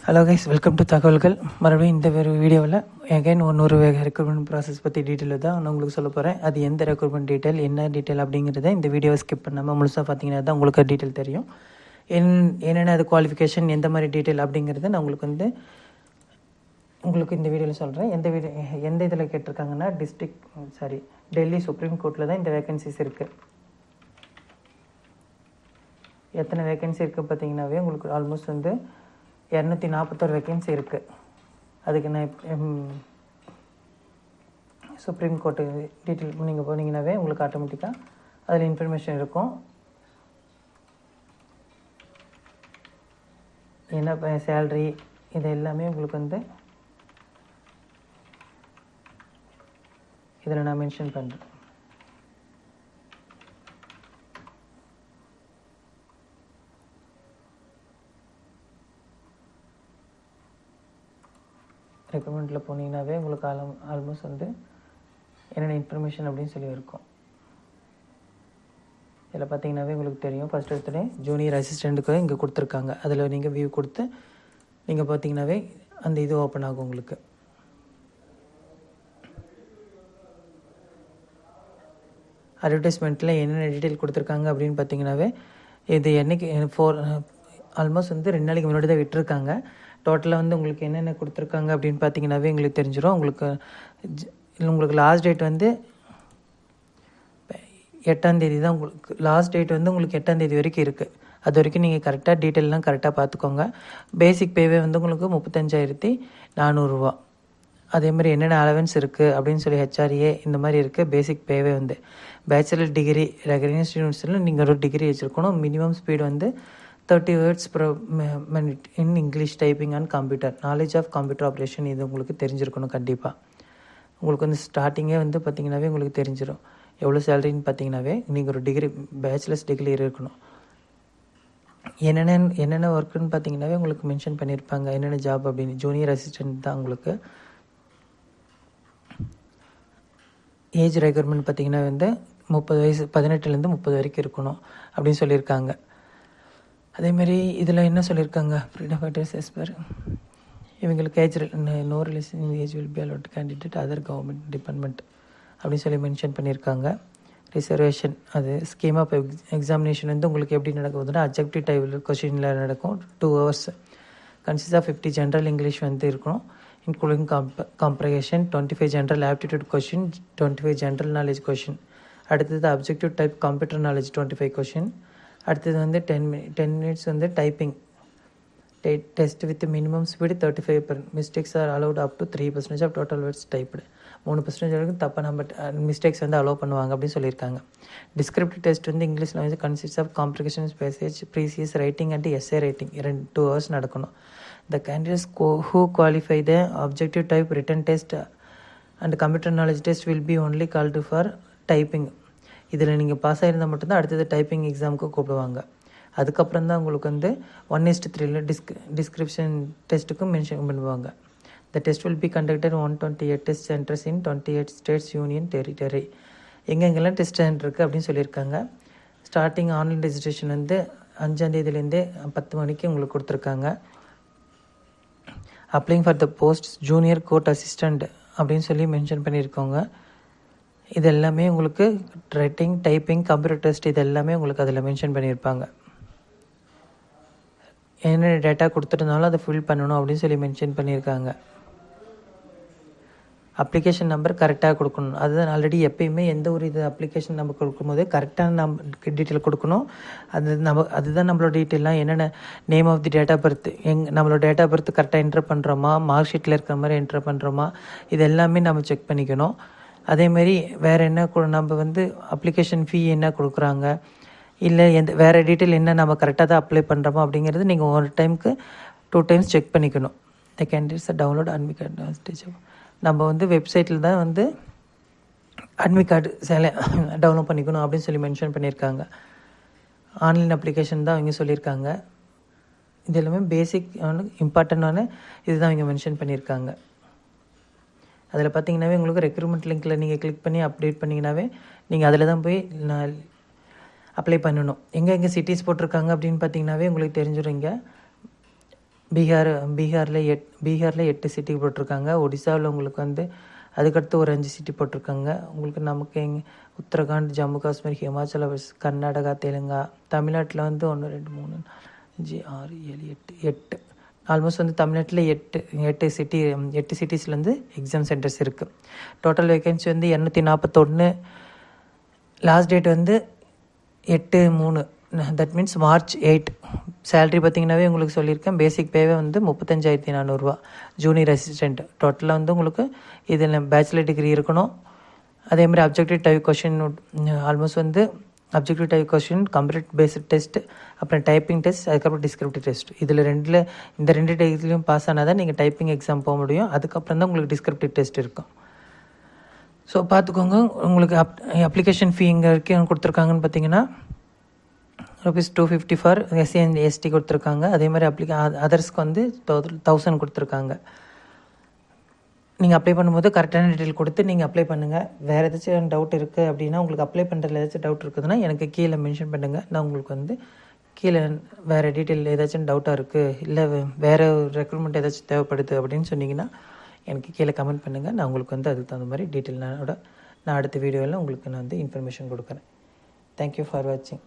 Hello guys, welcome to தகவல்கள். மறுபடியும் இந்த ஒரு வீடியோவில் எகைன் இன்னொரு ரெக்ரூட்மெண்ட் ப்ராசஸ் பற்றி டீட்டெயில் தான் நான் உங்களுக்கு சொல்ல போகிறேன். அது எந்த ரெக்ரூட்மெண்ட் டீட்டெயில், என்ன டீட்டெயில் அப்படிங்கிறத இந்த வீடியோவை ஸ்கிப் பண்ணாமல் முழுசாக பார்த்தீங்கன்னா தான் உங்களுக்கு டீட்டெயில் தெரியும். என்னென்ன அது குவாலிஃபிகேஷன், எந்த மாதிரி டீட்டெயில் அப்படிங்கிறத நான் உங்களுக்கு இந்த வீடியோவில் சொல்கிறேன். எந்த இதில் கேட்டிருக்காங்கன்னா டெல்லி சுப்ரீம் கோர்ட்டில் தான் இந்த வேகன்சிஸ் இருக்குது. எத்தனை வேகன்சி இருக்குது பார்த்தீங்கன்னாவே உங்களுக்கு ஆல்மோஸ்ட் 241 வேகன்சி இருக்குது. அதுக்கு நான் சுப்ரீம் கோர்ட்டு டீட்டெயில் நீங்கள் போனீங்கன்னாவே உங்களுக்கு ஆட்டோமேட்டிக்காக அதில் இன்ஃபர்மேஷன் இருக்கும். என்ன சேல்ரி, இது எல்லாமே உங்களுக்கு இதில் நான் மென்ஷன் பண்ணுறேன். ரெக்கமெண்டில் போனீங்கன்னாவே உங்களுக்கு ஆல்மோஸ்ட் என்னென்ன இன்ஃபர்மேஷன் அப்படின்னு சொல்லி இருக்கும். இதில் பார்த்தீங்கன்னாவே உங்களுக்கு தெரியும். ஃபஸ்ட் எடுத்துகிட்டே ஜூனியர் அசிஸ்டண்ட்டுக்கு இங்கே கொடுத்துருக்காங்க. அதில் நீங்கள் வியூ கொடுத்து நீங்கள் பார்த்தீங்கன்னாவே அந்த இது ஓப்பன் ஆகும். உங்களுக்கு அட்வர்டைஸ்மெண்ட்டில் என்னென்ன டீட்டெயில் கொடுத்துருக்காங்க அப்படின்னு பார்த்தீங்கன்னாவே இது என்றைக்கு ஆல்மோஸ்ட் 2 நாளைக்கு முன்னாடி தான் விட்டுருக்காங்க. டோட்டலாக உங்களுக்கு என்னென்ன கொடுத்துருக்காங்க அப்படின்னு பார்த்தீங்கன்னாவே எங்களுக்கு தெரிஞ்சிடும். உங்களுக்கு லாஸ்ட் டேட் 8ஆம் தேதி தான். உங்களுக்கு லாஸ்ட் டேட் உங்களுக்கு 8ஆம் தேதி வரைக்கும் இருக்குது. அது வரைக்கும் நீங்கள் கரெக்டாக டீட்டெயிலெலாம் கரெக்டாக பார்த்துக்கோங்க. பேசிக் பேவே உங்களுக்கு 35,400 அதேமாதிரி என்னென்ன அலவன்ஸ் இருக்குது அப்படின்னு சொல்லி ஹெச்ஆர்ஏ இந்த மாதிரி இருக்குது. பேசிக் பேவே பேச்சுலர் டிகிரி ரெகக்னைஸ்ட் யூனிவர்சிட்டியில் நீங்கள் ஒரு டிகிரி வச்சுருக்கணும். Minimum speed 30 words per minute in English typing and computer. Knowledge of computer operation இது உங்களுக்கு தெரிஞ்சிருக்கணும். கண்டிப்பாக உங்களுக்கு ஸ்டார்டிங்கே பார்த்தீங்கன்னாவே உங்களுக்கு தெரிஞ்சிடும். எவ்வளோ சேலரின்னு பார்த்தீங்கன்னாவே நீங்கள் ஒரு டிகிரி பேச்சுலர்ஸ் டிகிரி இருக்கணும். என்னென்ன ஒர்க்குன்னு பார்த்தீங்கன்னாவே உங்களுக்கு மென்ஷன் பண்ணியிருப்பாங்க. என்னென்ன ஜாப் அப்படின்னு ஜூனியர் அசிஸ்டன்ட் தான். உங்களுக்கு ஏஜ் ரெக்யர்மெண்ட் பார்த்தீங்கன்னா 30 வயசு, 18லேருந்து 30 வரைக்கும் இருக்கணும் அப்படின்னு சொல்லியிருக்காங்க. அதேமாரி இதில் என்ன சொல்லியிருக்காங்க, ஃப்ரீடம் ஃபைட்டர்ஸ் எஸ்பர் இவங்களுக்கு age no relation age will be allot candidate other government department அப்படின்னு சொல்லி மென்ஷன் பண்ணியிருக்காங்க. ரிசர்வேஷன் அது ஸ்கீம் ஆஃப் எக்ஸாமினேஷன் உங்களுக்கு எப்படி நடக்குதுன்னா அப்ஜெக்டிவ் டைப் கொஷினில் நடக்கும். 2 hours. Consist of 50 general English இருக்கணும், including comprehension, 25 general aptitude question, 25 general knowledge question. அடுத்தது objective type computer knowledge 25 question. அடுத்தது 10 minutes typing test with minimum speed 35. Mistakes are allowed up to 3% of total words typed. 3% வரைக்கும் தப்பாக mistakes allow பண்ணுவாங்க அப்படின்னு சொல்லியிருக்காங்க. Descriptive test இங்கிலீஷில் consist of comprehension, passage, precis writing and essay writing 2 hours நடக்கணும். The candidates who qualify the objective type written test and computer knowledge test will be only called for typing. இதில் நீங்கள் pass ஆகிருந்தால் மட்டும்தான் அடுத்தது typing எக்ஸாமுக்கு கூப்பிடுவாங்க. அதுக்கப்புறம் தான் உங்களுக்கு 1:3 டிஸ்கிரிப்ஷன் டெஸ்ட்டுக்கும் மென்ஷன் பண்ணுவாங்க. The test will be conducted 128 test centres in 28 states union territory. எங்கெங்கெல்லாம் டெஸ்ட் சென்டர் இருக்குது அப்படின்னு சொல்லியிருக்காங்க. ஸ்டார்டிங் ஆன்லைன் ரெஜிஸ்ட்ரேஷன் 5ஆம் தேதியிலேருந்தே 10 மணிக்கு உங்களுக்கு கொடுத்துருக்காங்க. அப்ளைங் for the post junior court assistant அப்படின்னு சொல்லி மென்ஷன் பண்ணியிருக்கோங்க. இது எல்லாமே உங்களுக்கு ரைட்டிங், டைப்பிங், கம்ப்யூட்டர் டெஸ்ட் இது எல்லாமே உங்களுக்கு அதில் மென்ஷன் பண்ணியிருப்பாங்க. என்ன டேட்டா கொடுத்துருந்தாலும் அதை ஃபில் பண்ணணும் அப்படின்னு சொல்லி மென்ஷன் பண்ணியிருக்காங்க. அப்ளிகேஷன் நம்பர் கரெக்டாக கொடுக்கணும். அதுதான் ஆல்ரெடி எப்பயுமே எந்த ஒரு அப்ளிகேஷன் நம்பர் கொடுக்கும்போது கரெக்டான டீட்டெயில் கொடுக்கணும். அதுதான் நம்மளோட டீட்டெயிலாம். என்னென்ன name of the date of birth, நம்மளோட டேட் ஆஃப் பர்த் கரெக்டாக என்ட்ரு பண்ணுறோமா, மார்க் ஷீட்டில் இருக்கிற மாதிரி என்ட்ரு பண்ணுறோமா, இது எல்லாமே நம்ம செக் பண்ணிக்கணும். அதேமாரி வேறு என்ன நம்ம அப்ளிகேஷன் ஃபீ என்ன கொடுக்குறாங்க, இல்லை வேறு டீட்டெயில் என்ன நம்ம கரெக்டாக தான் அப்ளை பண்ணுறோமா அப்படிங்கிறது நீங்கள் ஒரு டைமுக்கு 2 times செக் பண்ணிக்கணும். The candidates download admit card. நம்ம வெப்சைட்டில் தான் அட்மிட் கார்டு டவுன்லோட் பண்ணிக்கணும் அப்படின்னு சொல்லி மென்ஷன் பண்ணியிருக்காங்க. ஆன்லைன் அப்ளிகேஷன் தான் அவங்க சொல்லியிருக்காங்க. இது எல்லாமே பேசிக் இம்பார்ட்டண்டான இதுதான் அவங்க மென்ஷன் பண்ணியிருக்காங்க. அதில் பார்த்தீங்கன்னாவே உங்களுக்கு ரெக்ரூட்மெண்ட் லிங்க்கில் நீங்கள் கிளிக் பண்ணி அப்டேட் பண்ணிங்கனாவே நீங்கள் அதில் தான் போய் அப்ளை பண்ணணும். எங்கே சிட்டிஸ் போட்டிருக்காங்க அப்படின்னு பார்த்தீங்கன்னாவே உங்களுக்கு தெரிஞ்சிடும். இங்கே பீகாரில் 8 சிட்டி போட்டிருக்காங்க. ஒடிசாவில் உங்களுக்கு வந்து அதுக்கடுத்து ஒரு 5 சிட்டி போட்டிருக்காங்க. உங்களுக்கு நமக்கு எங்கே உத்தரகாண்ட், ஜம்மு காஷ்மீர், ஹிமாச்சல பிரதேஷ், கர்நாடகா, தெலுங்கா. தமிழ்நாட்டில் வந்து 1 2 3 4 5 6 7 8 ஆல்மோஸ்ட் வந்து தமிழ்நாட்டில் 8 சிட்டிஸ்லேருந்து எக்ஸாம் சென்டர்ஸ் இருக்குது. டோட்டல் வேகன்சி வந்து 241. லாஸ்ட் டேட் வந்து 8/3, தட் மீன்ஸ் March 8. சேலரி பார்த்திங்கனாவே உங்களுக்கு சொல்லியிருக்கேன். பேசிக் பேவே வந்து 35,400 ஜூனியர் அசிஸ்டண்ட். டோட்டலாக வந்து உங்களுக்கு இதில் பேச்சுலர் டிகிரி இருக்கணும். அதேமாதிரி அப்ஜெக்டிவ் டைப் கொஷின் ஆல்மோஸ்ட் வந்து objective type question, computer based test, அப்புறம் டைப்பிங் டெஸ்ட், அதுக்கப்புறம் டிஸ்கிரிப்டிவ் டெஸ்ட். இந்த 2 டெஸ்ட்லையும் பாஸ் ஆனால் தான் நீங்கள் டைப்பிங் எக்ஸாம் போக முடியும். அதுக்கப்புறம் தான் உங்களுக்கு டிஸ்கிரிப்டிவ் டெஸ்ட் இருக்கும். ஸோ பார்த்துக்கோங்க. உங்களுக்கு அப்ளிகேஷன் ஃபீ இங்கே வரைக்கும் கொடுத்துருக்காங்கன்னு பார்த்தீங்கன்னா ₹250 ஃபார் SC and ST கொடுத்துருக்காங்க. அதே மாதிரி அதர்ஸ்க்கு வந்து 1000 கொடுத்துருக்காங்க. நீங்கள் அப்ளை பண்ணும்போது கரெக்டான டீட்டெயில் கொடுத்து நீங்கள் அப்ளை பண்ணுங்கள். வேறு ஏதாச்சும் டவுட் இருக்குது அப்படின்னா, உங்களுக்கு அப்ளை பண்ணுறதுல ஏதாச்சும் டவுட் இருக்குதுன்னா எனக்கு கீழே மென்ஷன் பண்ணுங்கள். நான் உங்களுக்கு வந்து கீழே வேறு டீட்டெயில் ஏதாச்சும் டவுட்டாக இருக்குது, இல்லை வேறு ரெக்ரூட்மெண்ட் ஏதாச்சும் தேவைப்படுது அப்படின்னு சொன்னீங்கன்னா எனக்கு கீழே கமெண்ட் பண்ணுங்கள். நான் உங்களுக்கு வந்து அதுக்கு தகுந்த மாதிரி டீட்டெயில்னோட நான் அடுத்த வீடியோவில் உங்களுக்கு நான் வந்து இன்ஃபர்மேஷன் கொடுக்குறேன். தேங்க்யூ ஃபார் வாட்சிங்.